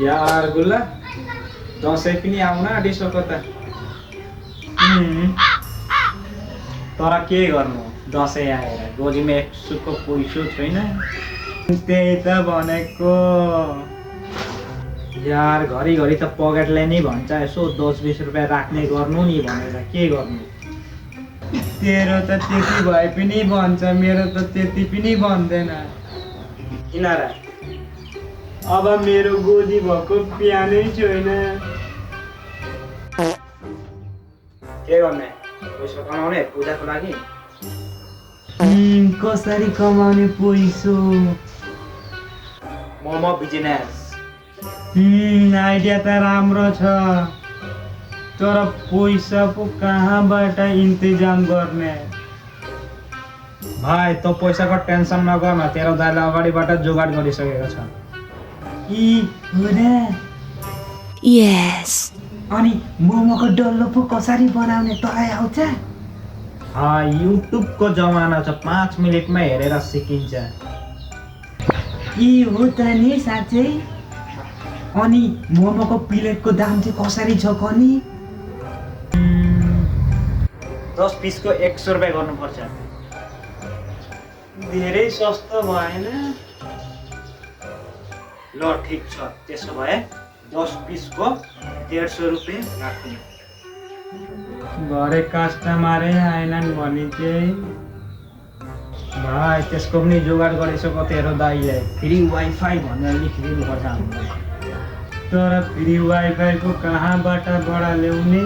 यार गुल्ला दसैँ पनि आउन आँटिसक्यो त। तर के गर्नु दसैँ आएर गोजीमा एक सुको पैसो छैन। त्यही त भनेको यार घरिघरि त पकेटले नै भन्छ यसो 10-20 रुपियाँ राख्ने गर्नु नि भनेर के गर्नु। तेरो त त्यति भए पनि भन्छ, मेरो त त्यति पनि भन्दैन। किन र? अब मेरो गोजी भएको प्यानै छैन। के गर्ने? पैसा कमाउने पूजाको लागि? कसरी कमाउने पैसो? मोमो बिजनेस। आइडिया त राम्रो छ, तर पैसा पो कहाँबाट इन्तजाम गर्ने? भाइ त पैसाको टेन्सन नगर्न, तेरो दाइले अगाडिबाट जोगाड गरिसकेको छ। यस। अनि मोमोको डल्लो पो कसरी बनाउने तँलाई आउँछ? युट्युबको जमाना छ, 5 मिनेटमा हेरेर सिकिन्छ। हो त नि साँच्चै? अनि मोमोको प्लेटको दाम चाहिँ कसरी छ कनी? 10 पिसको 100 रुपियाँ गर्नुपर्छ। धेरै सस्तो भएन? ल ठिक छ, त्यसो भए 10 पिसको 150 रुपियाँ राख्नु। भरे कस्टमरै आएनन् भने चाहिँ भाइ त्यसको पनि जोगाड गरिसक्यो तेरो दाइले। फ्री वाइफाई भनेर लेखिदिनु पर्छ हामीलाई। तर फ्री वाइफाईको कहाँबाट ल्याउने?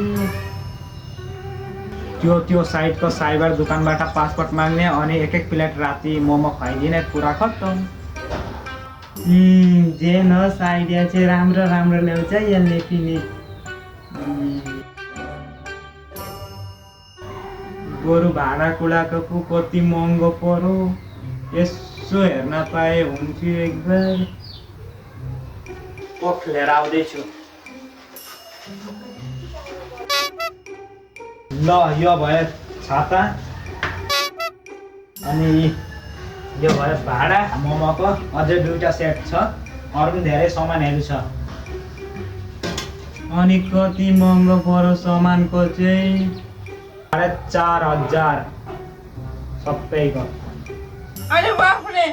त्यो साइडको साइबर दोकानबाट पासपोर्ट माग्ने अनि एक प्लेट राति मोमो खुवाइदिने, कुरा खत्तम। जे नहोस् आइडिया चाहिँ राम्रो ल्याउँछ यसले पनि। बरु भाडा कुडाको पो कति महँगो पर्यो, यसो हेर्न पाए हुन्थ्यो एकबार। कोक लिएर आउँदैछु। ल यो भयो छाता, अनि यो भयो भाडा मोमोको। अझै 2टा सेट छ, अरू पनि धेरै सामानहरू छ। अनि कति महँगो पर्यो सामानको चाहिँ? 4,500 सबैको। अरे बाप रे।